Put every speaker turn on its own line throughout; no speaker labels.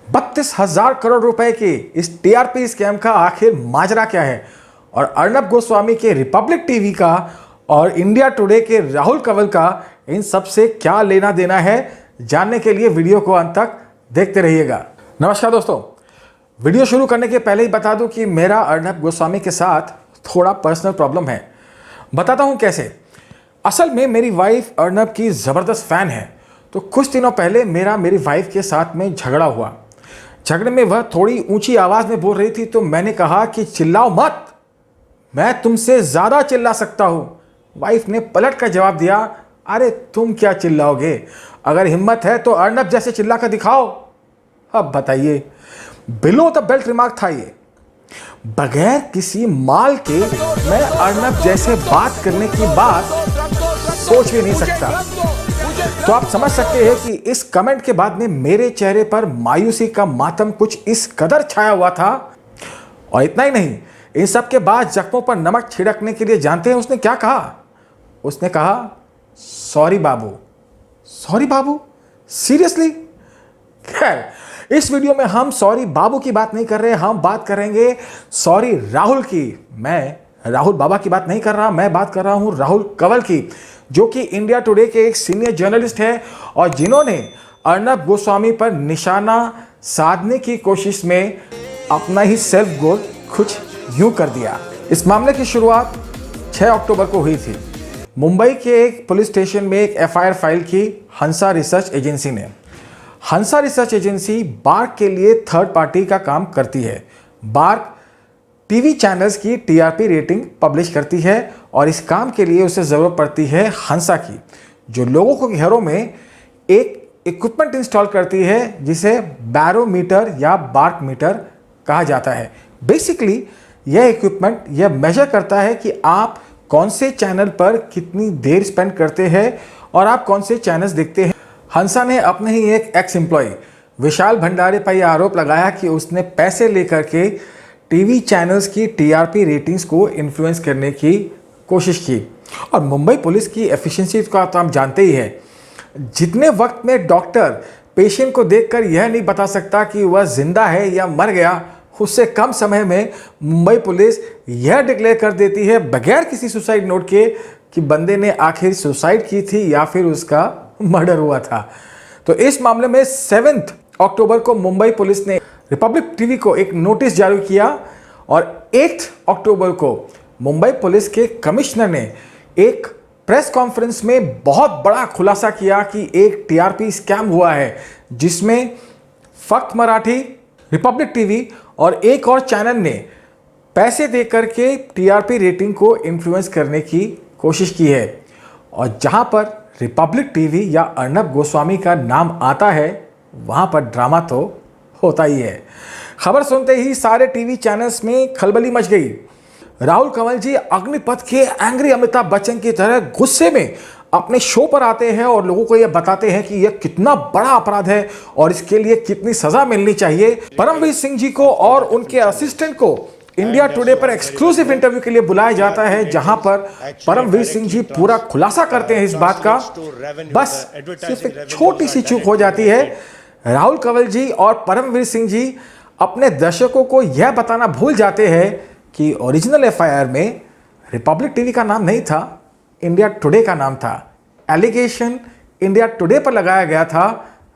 32,000 करोड़ रुपए के इस टीआरपी स्कैम का आखिर माजरा क्या है और अर्नब गोस्वामी के रिपब्लिक टीवी का और इंडिया टुडे के राहुल कंवल का इन सब से क्या लेना देना है, जानने के लिए वीडियो को अंत तक देखते रहिएगा। नमस्कार दोस्तों, वीडियो शुरू करने के पहले ही बता दूं कि मेरा अर्नब गोस्वामी के साथ थोड़ा पर्सनल प्रॉब्लम है। बताता हूं कैसे। असल में मेरी वाइफ अर्नब की ज़बरदस्त फ़ैन है, तो कुछ दिनों पहले मेरी वाइफ के साथ में झगड़ा हुआ। झगड़े में वह थोड़ी ऊंची आवाज़ में बोल रही थी, तो मैंने कहा कि चिल्लाओ मत, मैं तुमसे ज़्यादा चिल्ला सकता हूँ। वाइफ ने पलट कर जवाब दिया, अरे तुम क्या चिल्लाओगे, अगर हिम्मत है तो अर्नब जैसे चिल्ला कर दिखाओ। अब बताइए, बिलो द बेल्ट रिमार्क था ये। बगैर किसी माल के मैं अर्नब जैसे बात करने की बात सोच भी नहीं सकता। तो आप समझ सकते हैं कि इस कमेंट के बाद में मेरे चेहरे पर मायूसी का मातम कुछ इस कदर छाया हुआ था। और इतना ही नहीं, इन सब के बाद जख्मों पर नमक छिड़कने के लिए जानते हैं उसने क्या कहा? उसने कहा, सॉरी बाबू। सॉरी बाबू? सीरियसली? खैर, इस वीडियो में हम सॉरी बाबू की बात नहीं कर रहे, हम बात करेंगे सॉरी राहुल की। मैं राहुल बाबा की बात नहीं कर रहा, मैं बात कर रहा हूं राहुल कंवल की, जो कि इंडिया टुडे के एक सीनियर जर्नलिस्ट हैं और जिन्होंने अर्नब गोस्वामी पर निशाना साधने की कोशिश में अपना ही सेल्फ गोल कुछ यूं कर दिया। इस मामले की शुरुआत 6 अक्टूबर को हुई थी। मुंबई के एक पुलिस स्टेशन में एक एफआईआर फाइल की हंसा रिसर्च एजेंसी ने। हंसा रिसर्च एजेंसी बार्क के लिए थर्ड पार्टी का काम करती है। बार्क टीवी चैनल्स की टीआरपी रेटिंग पब्लिश करती है और इस काम के लिए उसे ज़रूरत पड़ती है हंसा की, जो लोगों को घरों में एक इक्विपमेंट इंस्टॉल करती है जिसे बैरोमीटर या बार्क मीटर कहा जाता है। बेसिकली यह इक्विपमेंट यह मेजर करता है कि आप कौन से चैनल पर कितनी देर स्पेंड करते हैं और आप कौन से चैनल्स देखते हैं। हंसा ने अपने ही एक एक्स एम्प्लॉय विशाल भंडारे पर यह आरोप लगाया कि उसने पैसे लेकर के टीवी चैनल्स की टीआरपी रेटिंग्स को इन्फ्लुएंस करने की कोशिश की। और मुंबई पुलिस की एफिशिएंसी का तो आप जानते ही हैं। जितने वक्त में डॉक्टर पेशेंट को देखकर यह नहीं बता सकता कि वह जिंदा है या मर गया, उससे कम समय में मुंबई पुलिस यह डिक्लेयर कर देती है बगैर किसी सुसाइड नोट के कि बंदे ने आखिर सुसाइड की थी या फिर उसका मर्डर हुआ था। तो इस मामले में 7 अक्टूबर को मुंबई पुलिस ने रिपब्लिक टीवी को एक नोटिस जारी किया और 8 अक्टूबर को मुंबई पुलिस के कमिश्नर ने एक प्रेस कॉन्फ्रेंस में बहुत बड़ा खुलासा किया कि एक टीआरपी स्कैम हुआ है, जिसमें फक्त मराठी, रिपब्लिक टीवी और एक और चैनल ने पैसे देकर के टीआरपी रेटिंग को इन्फ्लुएंस करने की कोशिश की है। और जहां पर रिपब्लिक टीवी या अर्नब गोस्वामी का नाम आता है, वहां पर ड्रामा तो होता ही है। खबर सुनते ही सारे टीवी चैनल्स में खलबली मच गई। राहुल कंवल जी अग्निपथ के एंग्री अमिताभ बच्चन की तरह गुस्से में अपने शो पर आते हैं और लोगों को यह बताते हैं कि यह कितना बड़ा अपराध है और इसके लिए कितनी सजा मिलनी चाहिए। परमवीर सिंह जी को और उनके असिस्टेंट को इंडिया टुडे पर एक्सक्लूसिव इंटरव्यू के लिए बुलाया जाता है, जहां पर परमवीर सिंह जी पूरा खुलासा करते हैं इस बात का। बस सिर्फ एक छोटी सी चूक हो जाती है। राहुल कंवल जी और परमवीर सिंह जी अपने दर्शकों को यह बताना भूल जाते हैं कि ओरिजिनल एफआईआर में रिपब्लिक टीवी का नाम नहीं था, इंडिया टुडे का नाम था। एलिगेशन इंडिया टुडे पर लगाया गया था,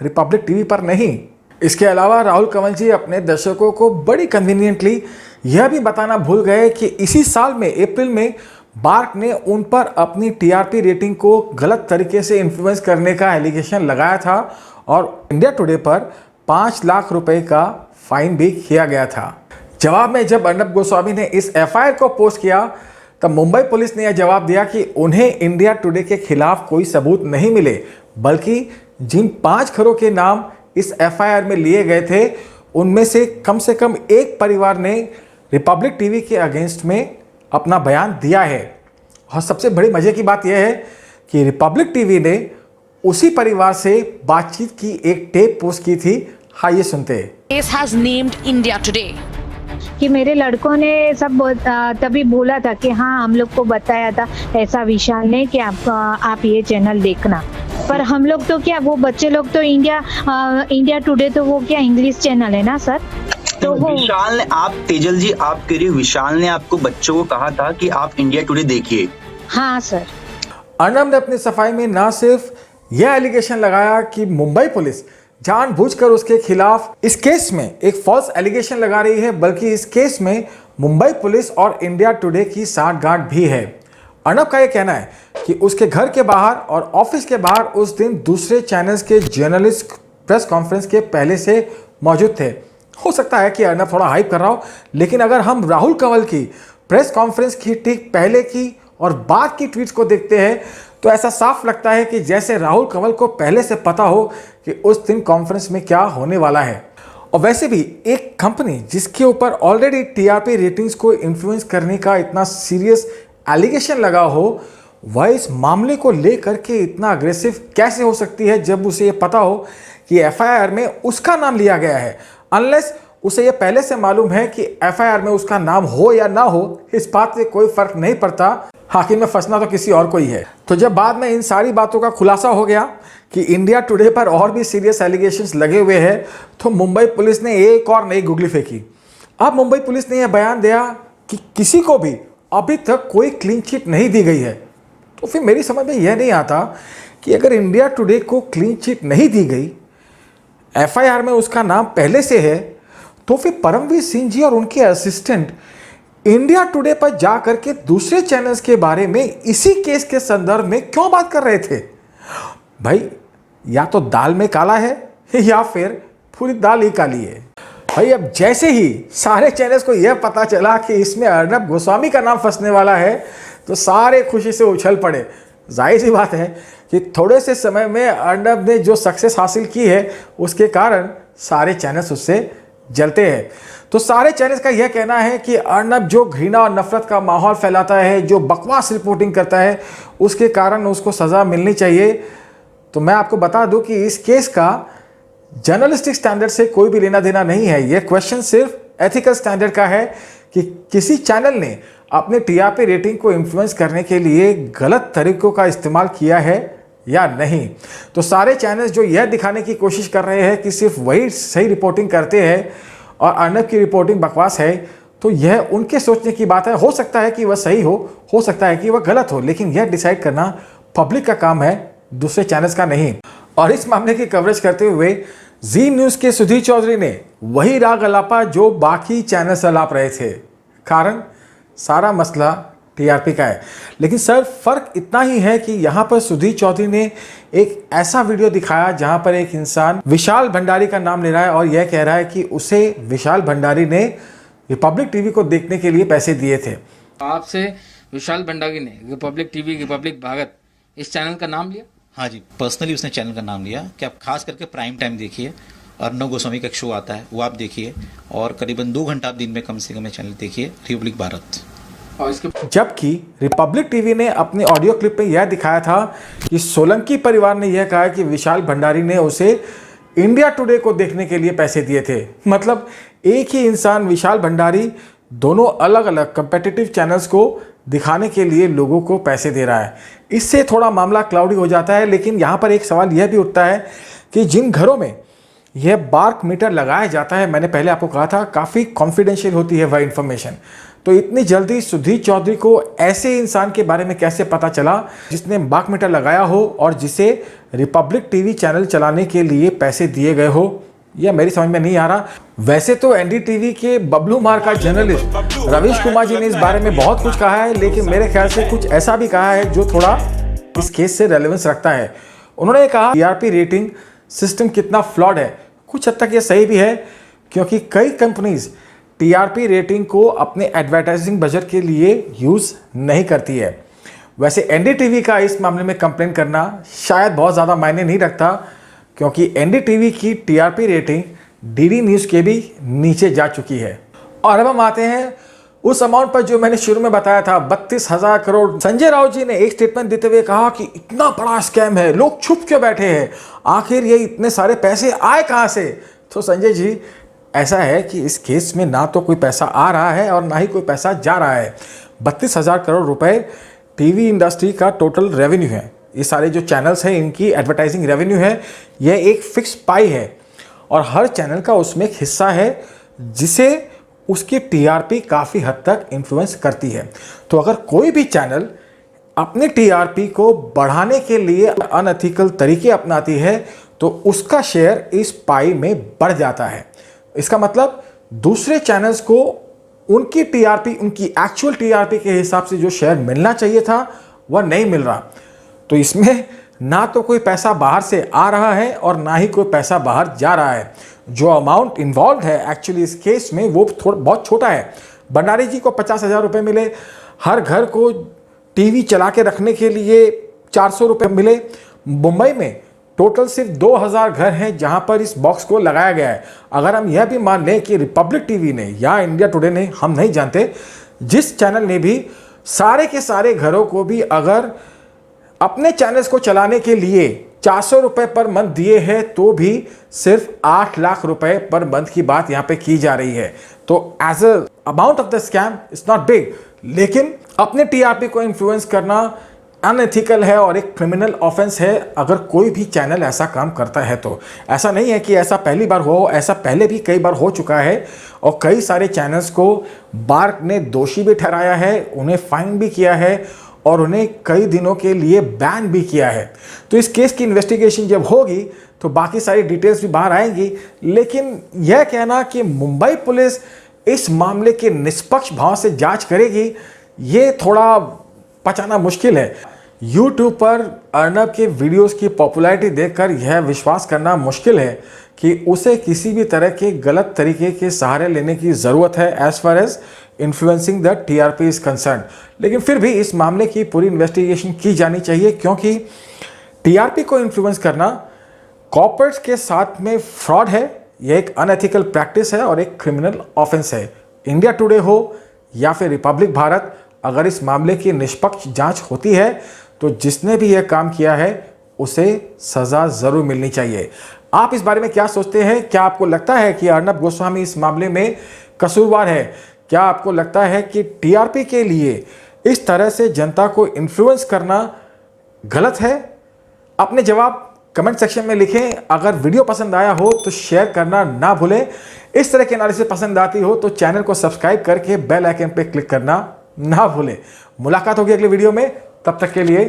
रिपब्लिक टीवी पर नहीं। इसके अलावा राहुल कंवल जी अपने दर्शकों को बड़ी कन्वीनियंटली यह भी बताना भूल गए कि इसी साल में अप्रैल में बार्क ने उन पर अपनी टीआरपी रेटिंग को गलत तरीके से इन्फ्लुएंस करने का एलिगेशन लगाया था और इंडिया टुडे पर 5 लाख रुपए का फाइन भी किया गया था। जवाब में जब अर्नब गोस्वामी ने इस एफआईआर को पोस्ट किया, तब मुंबई पुलिस ने यह जवाब दिया कि उन्हें इंडिया टुडे के खिलाफ कोई सबूत नहीं मिले, बल्कि जिन 5 घरों के नाम इस एफआईआर में लिए गए थे, उनमें से कम एक परिवार ने रिपब्लिक टीवी के अगेंस्ट में अपना बयान दिया है। और सबसे बड़ी मजे की बात यह है कि रिपब्लिक टीवी ने उसी परिवार से बातचीत की एक टेप पोस्ट की थी। आइए सुनते हैं।
Case has named India Today.
कि मेरे लड़कों ने सब तभी बोला था कि हाँ, हम लोग को बताया था ऐसा विशाल ने कि आप ये चैनल देखना। पर हम लोग तो क्या, वो बच्चे लोग तो इंडिया टुडे तो वो क्या इंग्लिश चैनल है ना सर, तो वो
विशाल ने, आप तेजल जी आप कह रही हो विशाल ने आपको बच्चों को कहा था कि आप इंडिया टुडे देखिए।
हाँ सर।
अर्नब ने अपनी सफाई में ना सिर्फ यह एलिगेशन लगाया कि मुंबई पुलिस जानबूझकर उसके खिलाफ इस केस में एक फॉल्स एलिगेशन लगा रही है, बल्कि इस केस में मुंबई पुलिस और इंडिया टुडे की साठगांठ भी है। अर्नब का यह कहना है कि उसके घर के बाहर और ऑफिस के बाहर उस दिन दूसरे चैनल्स के जर्नलिस्ट प्रेस कॉन्फ्रेंस के पहले से मौजूद थे। हो सकता है कि अर्नब थोड़ा हाइप कर रहा हो, लेकिन अगर हम राहुल कंवल की प्रेस कॉन्फ्रेंस की ठीक पहले की और बाद की ट्वीट्स को देखते हैं तो ऐसा साफ लगता है कि जैसे राहुल कंवल को पहले से पता हो कि उस दिन कॉन्फ्रेंस में क्या होने वाला है। और वैसे भी एक कंपनी जिसके ऊपर ऑलरेडी टीआरपी रेटिंग्स को इन्फ्लुएंस करने का इतना सीरियस एलिगेशन लगा हो, वह इस मामले को लेकर के इतना अग्रेसिव कैसे हो सकती है जब उसे ये पता हो कि एफआईआर में उसका नाम लिया गया है, अनलेस उसे ये पहले से मालूम है कि एफआईआर में उसका नाम हो या ना हो, इस बात से कोई फर्क नहीं पड़ता, आखिर में फंसना तो किसी और को ही है। तो जब बाद में इन सारी बातों का खुलासा हो गया कि इंडिया टुडे पर और भी सीरियस एलिगेशंस लगे हुए हैं, तो मुंबई पुलिस ने एक और नई गुगली फेंकी। अब मुंबई पुलिस ने यह बयान दिया कि किसी को भी अभी तक कोई क्लीन चिट नहीं दी गई है। तो फिर मेरी समझ में यह नहीं आता कि अगर इंडिया टुडे को क्लीन चिट नहीं दी गई, एफआईआर में उसका नाम पहले से है, तो फिर परमवीर सिंह जी और उनके असिस्टेंट इंडिया टुडे पर जाकर के दूसरे चैनल्स के बारे में इसी केस के संदर्भ में क्यों बात कर रहे थे? भाई या तो दाल में काला है या फिर पूरी दाल ही काली है। भाई अब जैसे ही सारे चैनल्स को यह पता चला कि इसमें अर्नब गोस्वामी का नाम फंसने वाला है, तो सारे खुशी से उछल पड़े। जाहिर सी बात है कि थोड़े से समय में अर्नब ने जो सक्सेस हासिल की है, उसके कारण सारे चैनल्स उससे जलते हैं। तो सारे चैनल्स का यह कहना है कि अर्नब जो घृणा और नफरत का माहौल फैलाता है, जो बकवास रिपोर्टिंग करता है, उसके कारण उसको सज़ा मिलनी चाहिए। तो मैं आपको बता दूं कि इस केस का जर्नलिस्टिक स्टैंडर्ड से कोई भी लेना देना नहीं है। यह क्वेश्चन सिर्फ एथिकल स्टैंडर्ड का है कि किसी चैनल ने अपने टीआरपी रेटिंग को इन्फ्लुएंस करने के लिए गलत तरीकों का इस्तेमाल किया है या नहीं। तो सारे चैनल्स जो यह दिखाने की कोशिश कर रहे हैं कि सिर्फ वही सही रिपोर्टिंग करते हैं और अर्नब की रिपोर्टिंग बकवास है, तो यह उनके सोचने की बात है। हो सकता है कि वह सही हो सकता है कि वह गलत हो, लेकिन यह डिसाइड करना पब्लिक का काम है, दूसरे चैनल्स का नहीं। और इस मामले की कवरेज करते हुए जी न्यूज़ के सुधीर चौधरी ने वही राग अलापा जो बाकी चैनल्स अलाप रहे थे। कारण सारा मसला टीआरपी का है। लेकिन सर फर्क इतना ही है कि यहाँ पर सुधीर चौधरी ने एक ऐसा वीडियो दिखाया जहाँ पर एक इंसान विशाल भंडारी का नाम ले रहा है और यह कह रहा है कि उसे विशाल भंडारी ने रिपब्लिक टीवी को देखने के लिए पैसे दिए थे।
आपसे विशाल भंडारी ने रिपब्लिक टीवी, रिपब्लिक भारत इस चैनल का नाम लिया?
हाँ जी, पर्सनली उसने चैनल का नाम लिया कि आप खास करके प्राइम टाइम देखिए, अर्नब गोस्वामी का एक शो आता है वो आप देखिए, और करीबन 2 घंटा आप दिन में कम से कम चैनल देखिए रिपब्लिक भारत।
और इसके
जबकि रिपब्लिक टीवी ने अपने ऑडियो क्लिप में यह दिखाया था कि सोलंकी परिवार ने यह कहा कि विशाल भंडारी ने उसे इंडिया टुडे को देखने के लिए पैसे दिए थे। मतलब एक ही इंसान विशाल भंडारी दोनों अलग अलग कंपेटिटिव चैनल्स को दिखाने के लिए लोगों को पैसे दे रहा है। इससे थोड़ा मामला क्लाउडी हो जाता है। लेकिन यहाँ पर एक सवाल यह भी उठता है कि जिन घरों में यह बार्क मीटर लगाया जाता है, मैंने पहले आपको कहा था काफ़ी कॉन्फिडेंशियल होती है वह इंफॉर्मेशन, तो इतनी जल्दी सुधीर चौधरी को ऐसे इंसान के बारे में कैसे पता चला जिसने बार्क मीटर लगाया हो और जिसे रिपब्लिक टीवी चैनल चलाने के लिए पैसे दिए गए हो? यह मेरी समझ में नहीं आ रहा। वैसे तो एनडीटीवी के बबलू मार का जर्नलिस्ट रवीश कुमार जी ने इस बारे में बहुत कुछ कहा है, लेकिन मेरे ख्याल से कुछ ऐसा भी कहा है जो थोड़ा इस केस से रेलेवेंस रखता है। उन्होंने कहा टीआरपी रेटिंग सिस्टम कितना फ्लॉड है। कुछ हद तक ये सही भी है, क्योंकि कई कंपनीज टीआरपी रेटिंग को अपने एडवर्टाइजिंग बजट के लिए यूज़ नहीं करती है। वैसे एनडीटीवी का इस मामले में कंप्लेन करना शायद बहुत ज़्यादा मायने नहीं रखता, क्योंकि एनडीटीवी की टीआरपी रेटिंग डीडी न्यूज़ के भी नीचे जा चुकी है। और अब हम आते हैं उस अमाउंट पर जो मैंने शुरू में बताया था, 32,000 करोड़। संजय राउत जी ने एक स्टेटमेंट देते हुए कहा कि इतना बड़ा स्कैम है, लोग छुप क्यों बैठे हैं, आखिर ये इतने सारे पैसे आए कहाँ से? तो संजय जी, ऐसा है कि इस केस में ना तो कोई पैसा आ रहा है और ना ही कोई पैसा जा रहा है। 32,000 करोड़ रुपए टीवी इंडस्ट्री का टोटल रेवेन्यू है। ये सारे जो चैनल्स हैं इनकी एडवर्टाइजिंग रेवेन्यू है, यह एक फिक्स पाई है और हर चैनल का उसमें एक हिस्सा है जिसे उसकी टीआरपी काफ़ी हद तक इन्फ्लुएंस करती है। तो अगर कोई भी चैनल अपने टीआरपी को बढ़ाने के लिए अनएथिकल तरीके अपनाती है तो उसका शेयर इस पाई में बढ़ जाता है। इसका मतलब दूसरे चैनल्स को उनकी टीआरपी, उनकी एक्चुअल टीआरपी के हिसाब से जो शेयर मिलना चाहिए था वह नहीं मिल रहा। तो इसमें ना तो कोई पैसा बाहर से आ रहा है और ना ही कोई पैसा बाहर जा रहा है। जो अमाउंट इन्वॉल्व है एक्चुअली इस केस में वो बहुत छोटा है। भंडारी जी को 50,000 रुपये मिले, हर घर को टीवी चला के रखने के लिए 400 रुपये मिले। मुंबई में टोटल सिर्फ 2000 घर हैं जहां पर इस बॉक्स को लगाया गया है। अगर हम यह भी मान लें कि रिपब्लिक टीवी ने या इंडिया टुडे ने, हम नहीं जानते, जिस चैनल ने भी सारे के सारे घरों को भी अगर अपने चैनल्स को चलाने के लिए 400 रुपये पर मंथ दिए हैं तो भी सिर्फ 8 लाख रुपए पर मंथ की बात यहां पे की जा रही है। तो as a amount of the scam it's not big, लेकिन अपने टीआरपी को इन्फ्लुएंस करना अनएथिकल है और एक क्रिमिनल ऑफेंस है अगर कोई भी चैनल ऐसा काम करता है। तो ऐसा नहीं है कि ऐसा पहली बार हो, ऐसा पहले भी कई बार हो चुका है और कई सारे चैनल्स को बार्क ने दोषी भी ठहराया है, उन्हें फाइन भी किया है और उन्हें कई दिनों के लिए बैन भी किया है। तो इस केस की इन्वेस्टिगेशन जब होगी तो बाकी सारी डिटेल्स भी बाहर आएंगी, लेकिन यह कहना कि मुंबई पुलिस इस मामले के निष्पक्ष भाव से जांच करेगी, ये थोड़ा पचाना मुश्किल है। YouTube पर अर्नब के वीडियोस की पॉपुलैरिटी देखकर यह विश्वास करना मुश्किल है कि उसे किसी भी तरह के गलत तरीके के सहारे लेने की ज़रूरत है as far as influencing the TRP is concern. लेकिन फिर भी इस मामले की पूरी इन्वेस्टिगेशन की जानी चाहिए क्योंकि टीआरपी को इन्फ्लुएंस करना कॉर्पोरेट्स के साथ में फ्रॉड है, यह एक अनएथिकल प्रैक्टिस है और एक क्रिमिनल ऑफेंस है। इंडिया टुडे हो या फिर रिपब्लिक भारत, अगर इस मामले की निष्पक्ष जांच होती है तो जिसने भी यह काम किया है उसे सजा जरूर मिलनी चाहिए। आप इस बारे में क्या सोचते हैं? क्या आपको लगता है कि अर्नब गोस्वामी इस मामले में कसूरवार है? क्या आपको लगता है कि टीआरपी के लिए इस तरह से जनता को इन्फ्लुएंस करना गलत है? अपने जवाब कमेंट सेक्शन में लिखें। अगर वीडियो पसंद आया हो तो शेयर करना ना भूलें। इस तरह के एनालिसिस पसंद आती हो तो चैनल को सब्सक्राइब करके बेल आइकन पे क्लिक करना ना भूलें। मुलाकात होगी अगले वीडियो में, तब तक के लिए